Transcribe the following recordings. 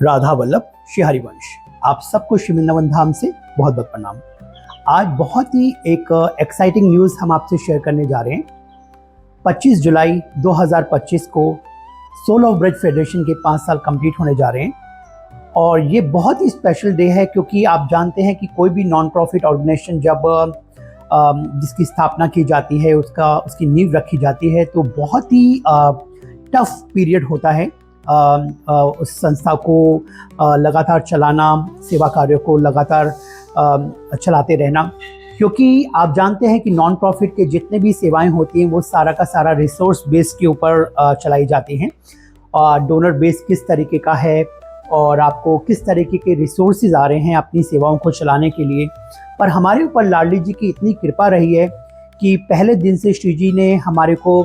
राधा वल्लभ श्री हरिवंश। आप सबको श्री वृंदावन धाम से बहुत बहुत प्रणाम। आज बहुत ही एक एक्साइटिंग न्यूज़ हम आपसे शेयर करने जा रहे हैं। 25 जुलाई 2025 को सोल ऑफ ब्रज फेडरेशन के 5 साल कंप्लीट होने जा रहे हैं और ये बहुत ही स्पेशल डे है, क्योंकि आप जानते हैं कि कोई भी नॉन प्रॉफिट ऑर्गेनाइजेशन जब जिसकी स्थापना की जाती है, उसकी नींव रखी जाती है, तो बहुत ही टफ पीरियड होता है उस संस्था को लगातार चलाना, सेवा कार्यों को लगातार चलाते रहना। क्योंकि आप जानते हैं कि नॉन प्रॉफिट के जितने भी सेवाएं होती हैं वो सारा का सारा रिसोर्स बेस के ऊपर चलाई जाती हैं। डोनर बेस किस तरीके का है और आपको किस तरीके के रिसोर्सेज आ रहे हैं अपनी सेवाओं को चलाने के लिए। पर हमारे ऊपर लाडली जी की इतनी कृपा रही है कि पहले दिन से श्री जी ने हमारे को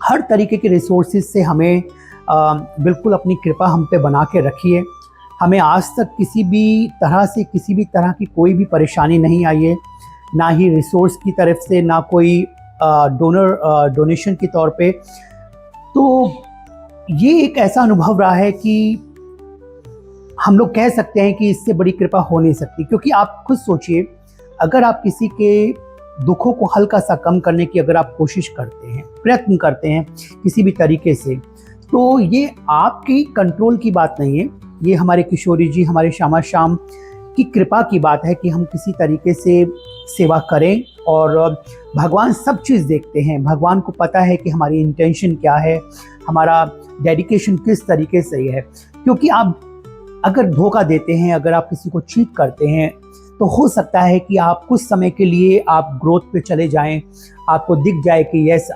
हर तरीके के रिसोर्सेज से हमें बिल्कुल अपनी कृपा हम पे बना के रखी है। हमें आज तक किसी भी तरह की कोई भी परेशानी नहीं आई है, ना ही रिसोर्स की तरफ से, ना कोई डोनेशन के तौर पे। तो ये एक ऐसा अनुभव रहा है कि हम लोग कह सकते हैं कि इससे बड़ी कृपा हो नहीं सकती। क्योंकि आप खुद सोचिए, अगर आप किसी के दुखों को हल्का सा कम करने की अगर आप कोशिश करते हैं, प्रयत्न करते हैं किसी भी तरीके से, तो ये आपकी कंट्रोल की बात नहीं है, ये हमारे किशोरी जी, हमारे श्यामा श्याम की कृपा की बात है कि हम किसी तरीके से सेवा करें। और भगवान सब चीज़ देखते हैं, भगवान को पता है कि हमारी इंटेंशन क्या है, हमारा डेडिकेशन किस तरीके से है। क्योंकि आप अगर धोखा देते हैं, अगर आप किसी को चीट करते हैं, तो हो सकता है कि आप कुछ समय के लिए आप ग्रोथ पे चले जाएं, आपको दिख जाए कि यस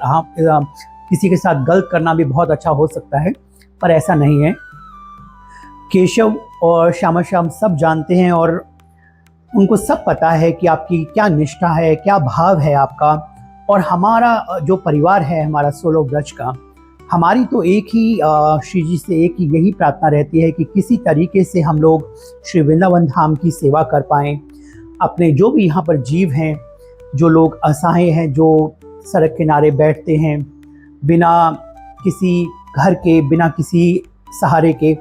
किसी के साथ गलत करना भी बहुत अच्छा हो सकता है, पर ऐसा नहीं है। केशव और श्यामा श्याम सब जानते हैं और उनको सब पता है कि आपकी क्या निष्ठा है, क्या भाव है आपका। और हमारा जो परिवार है, हमारा सोल ऑफ ब्रज का, हमारी तो एक ही श्री जी से एक ही यही प्रार्थना रहती है कि किसी तरीके से हम लोग श्री वृंदावन धाम की सेवा कर पाएँ। अपने जो भी यहाँ पर जीव हैं, जो लोग असहाय हैं, जो सड़क किनारे बैठते हैं बिना किसी घर के, बिना किसी सहारे के,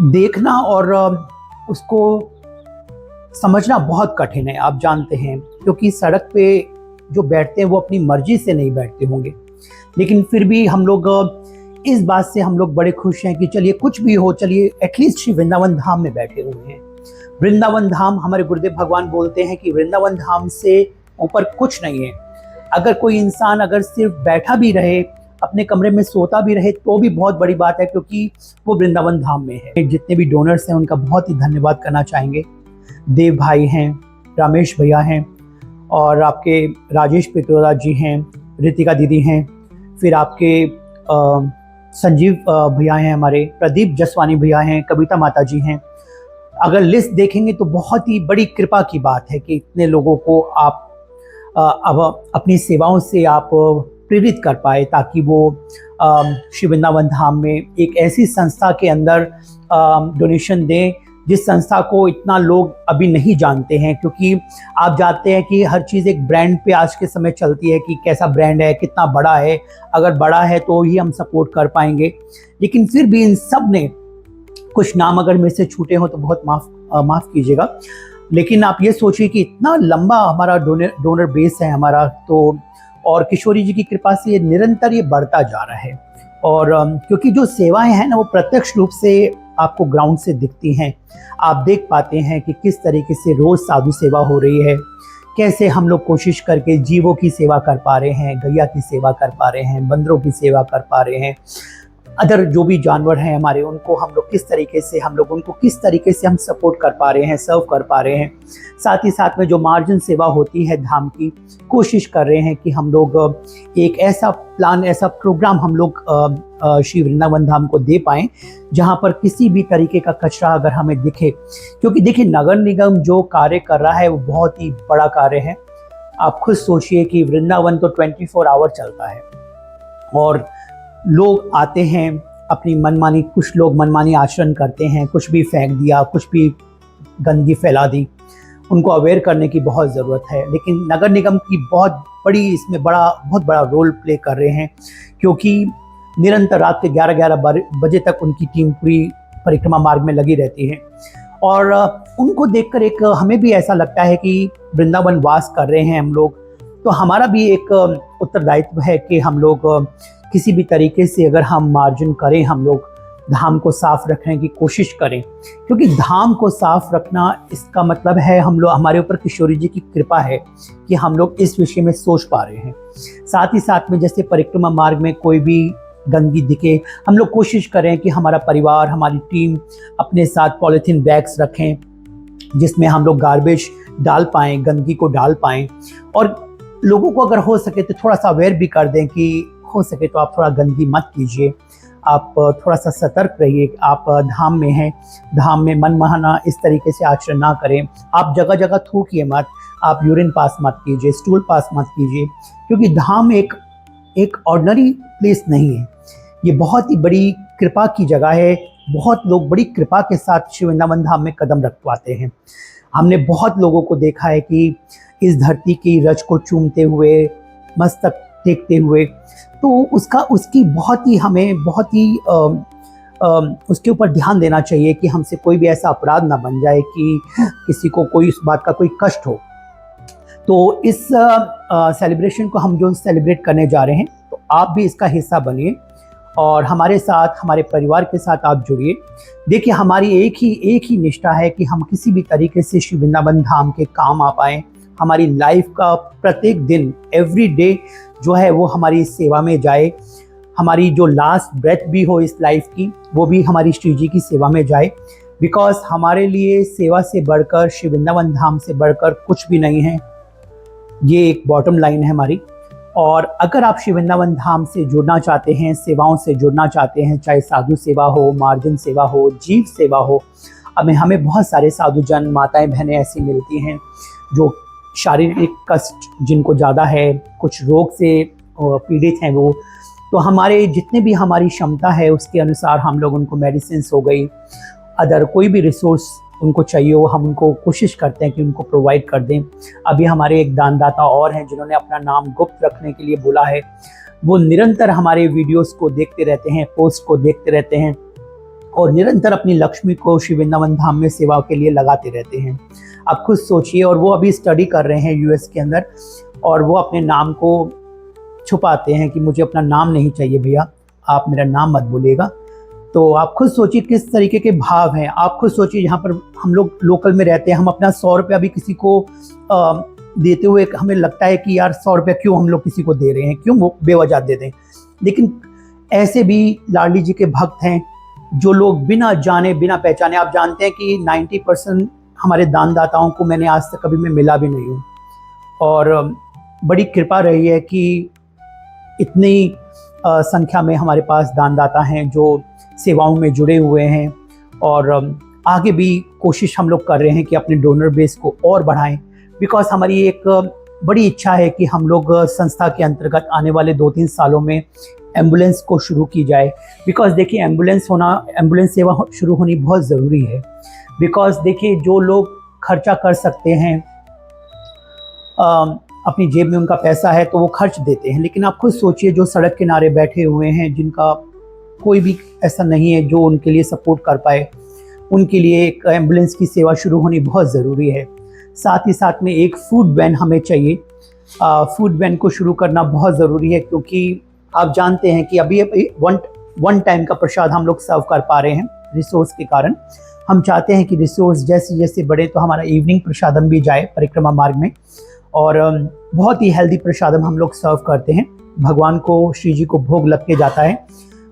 देखना और उसको समझना बहुत कठिन है, आप जानते हैं। क्योंकि सड़क पे जो बैठते हैं वो अपनी मर्जी से नहीं बैठते होंगे, लेकिन फिर भी हम लोग इस बात से हम लोग बड़े खुश हैं कि चलिए कुछ भी हो, चलिए एटलीस्ट श्री वृंदावन धाम में बैठे हुए हैं। वृंदावन धाम, हमारे गुरुदेव भगवान बोलते हैं कि वृंदावन धाम से ऊपर कुछ नहीं है। अगर कोई इंसान अगर सिर्फ बैठा भी रहे, अपने कमरे में सोता भी रहे, तो भी बहुत बड़ी बात है, क्योंकि वो वृंदावन धाम में है। जितने भी डोनर्स हैं उनका बहुत ही धन्यवाद करना चाहेंगे। देव भाई हैं, रमेश भैया हैं, और आपके राजेश पित्रोदा जी हैं, रितिका दीदी हैं, फिर आपके संजीव भैया हैं, हमारे प्रदीप जसवानी भैया हैं, कविता माता जी हैं। अगर लिस्ट देखेंगे तो बहुत ही बड़ी कृपा की बात है कि इतने लोगों को आप अब अपनी सेवाओं से आप प्रेरित कर पाए, ताकि वो श्री वृंदावन धाम में एक ऐसी संस्था के अंदर डोनेशन दें जिस संस्था को इतना लोग अभी नहीं जानते हैं। क्योंकि आप जानते हैं कि हर चीज़ एक ब्रांड पे आज के समय चलती है कि कैसा ब्रांड है, कितना बड़ा है, अगर बड़ा है तो ही हम सपोर्ट कर पाएंगे। लेकिन फिर भी इन सब ने कुछ नाम अगर मेरे से छूटे हों तो बहुत माफ़ कीजिएगा। लेकिन आप ये सोचिए कि इतना लंबा हमारा डोनर बेस है हमारा, तो और किशोरी जी की कृपा से ये निरंतर ये बढ़ता जा रहा है। और क्योंकि जो सेवाएं हैं ना, वो प्रत्यक्ष रूप से आपको ग्राउंड से दिखती हैं, आप देख पाते हैं कि किस तरीके से रोज़ साधु सेवा हो रही है, कैसे हम लोग कोशिश करके जीवों की सेवा कर पा रहे हैं, गैया की सेवा कर पा रहे हैं, बंदरों की सेवा कर पा रहे हैं, अदर जो भी जानवर हैं हमारे, उनको हम लोग किस तरीके से हम सपोर्ट कर पा रहे हैं, सर्व कर पा रहे हैं। साथ ही साथ में जो मार्जिन सेवा होती है धाम की, कोशिश कर रहे हैं कि हम लोग एक ऐसा प्लान, ऐसा प्रोग्राम हम लोग श्री वृंदावन धाम को दे पाएँ जहां पर किसी भी तरीके का कचरा अगर हमें दिखे। क्योंकि देखिए, नगर निगम जो कार्य कर रहा है वो बहुत ही बड़ा कार्य है। आप खुद सोचिए कि वृंदावन तो 24 आवर चलता है और लोग आते हैं अपनी मनमानी, कुछ लोग मनमानी आचरण करते हैं, कुछ भी फेंक दिया, कुछ भी गंदगी फैला दी। उनको अवेयर करने की बहुत ज़रूरत है। लेकिन नगर निगम की बहुत बड़ा रोल प्ले कर रहे हैं, क्योंकि निरंतर रात के 11-11 बजे तक उनकी टीम पूरी परिक्रमा मार्ग में लगी रहती है। और उनको देखकर एक हमें भी ऐसा लगता है कि वृंदावन वास कर रहे हैं हम लोग, तो हमारा भी एक उत्तरदायित्व है कि हम लोग किसी भी तरीके से अगर हम मार्जिन करें, हम लोग धाम को साफ रखने की कोशिश करें, क्योंकि धाम को साफ रखना इसका मतलब है हम लोग, हमारे ऊपर किशोरी जी की कृपा है कि हम लोग इस विषय में सोच पा रहे हैं। साथ ही साथ में जैसे परिक्रमा मार्ग में कोई भी गंदगी दिखे, हम लोग कोशिश करें कि हमारा परिवार, हमारी टीम अपने साथ पॉलीथीन बैग्स रखें जिसमें हम लोग गार्बेज डाल पाएँ, गंदगी को डाल पाएँ। और लोगों को अगर हो सके तो थोड़ा सा अवेयर भी कर दें कि हो सके तो आप थोड़ा गंदगी मत कीजिए, आप थोड़ा सा सतर्क रहिए। आप धाम में हैं, धाम में मनमाना इस तरीके से आचरण ना करें। आप जगह जगह थूकिए मत, आप यूरिन पास मत कीजिए, स्टूल पास मत कीजिए, क्योंकि धाम एक ऑर्डिनरी प्लेस नहीं है, ये बहुत ही बड़ी कृपा की जगह है। बहुत लोग बड़ी कृपा के साथ श्री वृंदावन धाम में कदम रख पाते हैं। हमने बहुत लोगों को देखा है कि इस धरती की रज को चूमते हुए, मस्तक टेकते हुए, तो उसकी हमें बहुत ही उसके ऊपर ध्यान देना चाहिए कि हमसे कोई भी ऐसा अपराध ना बन जाए कि किसी को कोई इस बात का कोई कष्ट हो। तो इस सेलिब्रेशन को हम जो सेलिब्रेट करने जा रहे हैं, तो आप भी इसका हिस्सा बनिए और हमारे साथ, हमारे परिवार के साथ आप जुड़िए। देखिए, हमारी एक ही निष्ठा है कि हम किसी भी तरीके से श्री वृंदावन धाम के काम आ पाएँ। हमारी लाइफ का प्रत्येक दिन, एवरी डे जो है वो हमारी सेवा में जाए। हमारी जो लास्ट ब्रेथ भी हो इस लाइफ की, वो भी हमारी श्री जी की सेवा में जाए। बिकॉज हमारे लिए सेवा से बढ़कर, श्री वृंदावन धाम से बढ़कर कुछ भी नहीं है। ये एक बॉटम लाइन है हमारी। और अगर आप श्री वृंदावन धाम से जुड़ना चाहते हैं, सेवाओं से जुड़ना चाहते हैं, चाहे साधु सेवा हो, मार्जिन सेवा हो, जीव सेवा हो, हमें बहुत सारे साधुजन, माताएं, बहनें ऐसी मिलती हैं जो शारीरिक कष्ट जिनको ज़्यादा है, कुछ रोग से पीड़ित हैं वो, तो हमारे जितने भी हमारी क्षमता है उसके अनुसार हम लोग उनको मेडिसिन हो गई, अदर कोई भी रिसोर्स उनको चाहिए हो, हम उनको कोशिश करते हैं कि उनको प्रोवाइड कर दें। अभी हमारे एक दानदाता और हैं जिन्होंने अपना नाम गुप्त रखने के लिए बोला है। वो निरंतर हमारे वीडियोस को देखते रहते हैं, पोस्ट को देखते रहते हैं और निरंतर अपनी लक्ष्मी को श्री वृंदावन धाम में सेवा के लिए लगाते रहते हैं। आप खुद सोचिए, और वो अभी स्टडी कर रहे हैं यूएस के अंदर, और वो अपने नाम को छुपाते हैं कि मुझे अपना नाम नहीं चाहिए भैया, आप मेरा नाम मत बोलिएगा। तो आप खुद सोचिए किस तरीके के भाव हैं। आप खुद सोचिए, यहाँ पर हम लोग लोकल में रहते हैं, हम अपना 100 रुपया भी किसी को देते हुए हमें लगता है कि यार 100 रुपया क्यों हम लोग किसी को दे रहे हैं, क्यों वो बेवजह दे दें। लेकिन ऐसे भी लाडली जी के भक्त हैं जो लोग बिना जाने, बिना पहचाने, आप जानते हैं कि 90% हमारे दानदाताओं को मैंने आज तक कभी मैं मिला भी नहीं हूँ। और बड़ी कृपा रही है कि इतनी संख्या में हमारे पास दानदाता हैं जो सेवाओं में जुड़े हुए हैं। और आगे भी कोशिश हम लोग कर रहे हैं कि अपने डोनर बेस को और बढ़ाएं। बिकॉज हमारी एक बड़ी इच्छा है कि हम लोग संस्था के अंतर्गत आने वाले 2-3 सालों में एम्बुलेंस को शुरू की जाए। बिकॉज देखिए, एम्बुलेंस सेवा शुरू होनी बहुत ज़रूरी है। बिकॉज देखिए, जो लोग खर्चा कर सकते हैं, अपनी जेब में उनका पैसा है तो वो खर्च देते हैं। लेकिन आप खुद सोचिए, जो सड़क किनारे बैठे हुए हैं, जिनका कोई भी ऐसा नहीं है जो उनके लिए सपोर्ट कर पाए, उनके लिए एक एम्बुलेंस की सेवा शुरू होनी बहुत ज़रूरी है। साथ ही साथ में एक फूड वैन हमें चाहिए। फूड वैन को शुरू करना बहुत ज़रूरी है, क्योंकि आप जानते हैं कि अभी वन टाइम का प्रसाद हम लोग सर्व कर पा रहे हैं रिसोर्स के कारण। हम चाहते हैं कि रिसोर्स जैसे जैसे बढ़े तो हमारा इवनिंग प्रसादम भी जाए परिक्रमा मार्ग में, और बहुत ही हेल्दी प्रसादम हम लोग सर्व करते हैं। भगवान को, श्री जी को भोग लग के जाता है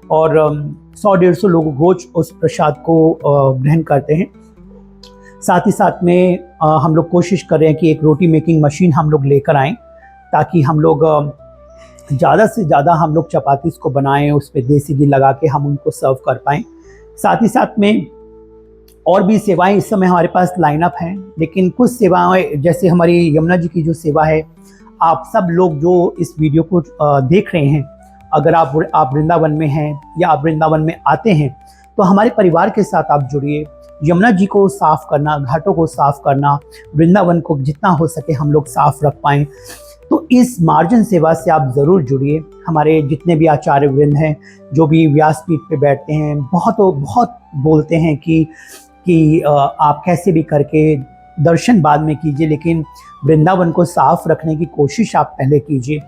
और 100-150 लोग रोज उस प्रसाद को ग्रहण करते हैं। साथ ही साथ में हम लोग कोशिश कर रहे हैं कि एक रोटी मेकिंग मशीन हम लोग लेकर आएँ, ताकि हम लोग ज़्यादा से ज़्यादा हम लोग चपातीस को बनाएं, उस पर देसी घी लगा के हम उनको सर्व कर पाएँ। साथ ही साथ में और भी सेवाएं इस समय हमारे पास लाइनअप हैं। लेकिन कुछ सेवाएं, जैसे हमारी यमुना जी की जो सेवा है, आप सब लोग जो इस वीडियो को देख रहे हैं, अगर आप वृंदावन में हैं या आप वृंदावन में आते हैं, तो हमारे परिवार के साथ आप जुड़िए। यमुना जी को साफ़ करना, घाटों को साफ़ करना, वृंदावन को जितना हो सके हम लोग साफ़ रख पाएँ। तो इस मार्जन सेवा से आप ज़रूर जुड़िए। हमारे जितने भी आचार्य वृंद हैं, जो भी व्यासपीठ पे बैठते हैं, बहुत बोलते हैं कि आप कैसे भी करके दर्शन बाद में कीजिए, लेकिन वृंदावन को साफ रखने की कोशिश आप पहले कीजिए।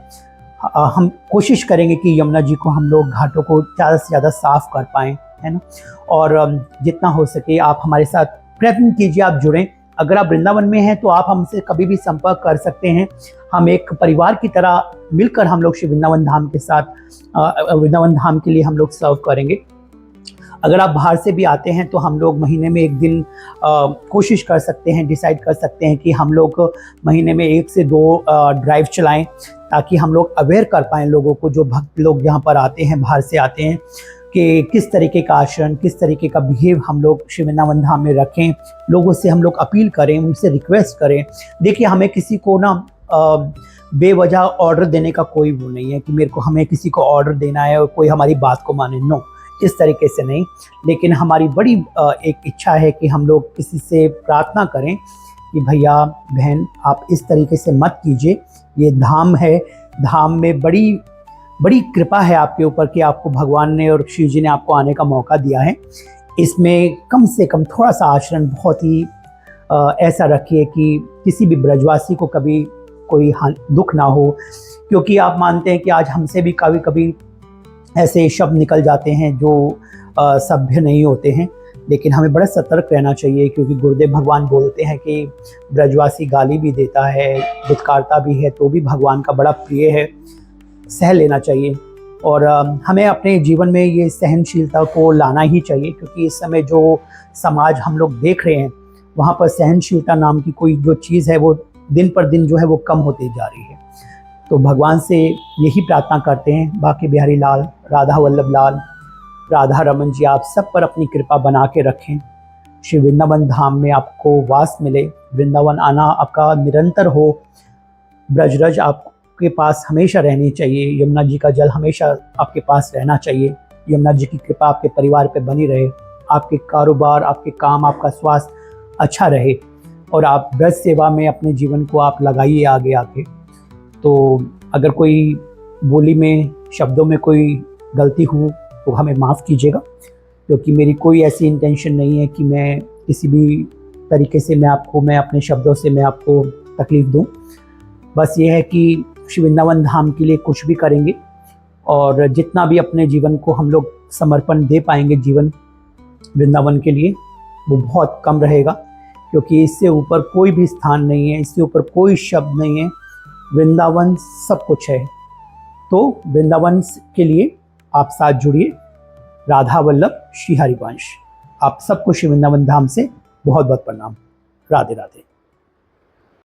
हम कोशिश करेंगे कि यमुना जी को हम लोग घाटों को ज़्यादा से ज़्यादा साफ कर पाएँ, है ना। और जितना हो सके आप हमारे साथ प्रयत्न कीजिए, आप जुड़ें। अगर आप वृंदावन में हैं तो आप हमसे कभी भी संपर्क कर सकते हैं। हम एक परिवार की तरह मिलकर हम लोग श्री वृंदावन धाम के साथ वृंदावन धाम के लिए हम लोग सर्व करेंगे। अगर आप बाहर से भी आते हैं तो हम लोग महीने में एक दिन कोशिश कर सकते हैं, डिसाइड कर सकते हैं कि हम लोग महीने में 1 से 2 ड्राइव चलाएं, ताकि हम लोग अवेयर कर पाएँ लोगों को, जो भक्त लोग यहाँ पर आते हैं, बाहर से आते हैं, कि किस तरीके का आचरण, किस तरीके का बिहेव हम लोग श्री वृंदावन धाम में रखें। लोगों से हम लोग अपील करें, उनसे रिक्वेस्ट करें। देखिए, हमें किसी को ना बेवजह ऑर्डर देने का कोई वो नहीं है कि हमें किसी को ऑर्डर देना है और कोई हमारी बात को माने, नो, इस तरीके से नहीं। लेकिन हमारी बड़ी एक इच्छा है कि हम लोग किसी से प्रार्थना करें कि भैया बहन आप इस तरीके से मत कीजिए। ये धाम है, धाम में बड़ी कृपा है आपके ऊपर कि आपको भगवान ने और शिव जी ने आपको आने का मौका दिया है। इसमें कम से कम थोड़ा सा आचरण बहुत ही ऐसा रखिए कि किसी भी ब्रजवासी को कभी कोई दुख ना हो, क्योंकि आप मानते हैं कि आज हमसे भी कभी कभी ऐसे शब्द निकल जाते हैं जो सभ्य नहीं होते हैं। लेकिन हमें बड़ा सतर्क रहना चाहिए, क्योंकि गुरुदेव भगवान बोलते हैं कि ब्रजवासी गाली भी देता है, दुत्कारता भी है, तो भी भगवान का बड़ा प्रिय है, सह लेना चाहिए। और हमें अपने जीवन में ये सहनशीलता को लाना ही चाहिए, क्योंकि इस समय जो समाज हम लोग देख रहे हैं, वहाँ पर सहनशीलता नाम की कोई जो चीज़ है वो दिन पर दिन जो है वो कम होती जा रही है। तो भगवान से यही प्रार्थना करते हैं, बाकी बिहारी लाल, राधा वल्लभ लाल, राधा रमन जी आप सब पर अपनी कृपा बना के रखें। श्री वृंदावन धाम में आपको वास मिले, वृंदावन आना आपका निरंतर हो, ब्रजरज आपके पास हमेशा रहनी चाहिए, यमुना जी का जल हमेशा आपके पास रहना चाहिए, यमुना जी की कृपा आपके परिवार पे बनी रहे, आपके कारोबार, आपके काम, आपका स्वास्थ्य अच्छा रहे, और आप ब्रज सेवा में अपने जीवन को आप लगाइए आगे आके। तो अगर कोई बोली में, शब्दों में कोई गलती हो तो हमें माफ़ कीजिएगा, क्योंकि मेरी कोई ऐसी इंटेंशन नहीं है कि मैं किसी भी तरीके से मैं अपने शब्दों से मैं आपको तकलीफ़ दूं। बस ये है कि श्री वृंदावन धाम के लिए कुछ भी करेंगे, और जितना भी अपने जीवन को हम लोग समर्पण दे पाएंगे जीवन वृंदावन के लिए, वो बहुत कम रहेगा, क्योंकि इससे ऊपर कोई भी स्थान नहीं है, इससे ऊपर कोई शब्द नहीं है। वृंदावन सब कुछ है। तो वृंदावन के लिए आप साथ जुड़िए। राधा वल्लभ श्री हरिवंश। आप सबको श्री वृंदावन धाम से बहुत बहुत प्रणाम। राधे राधे।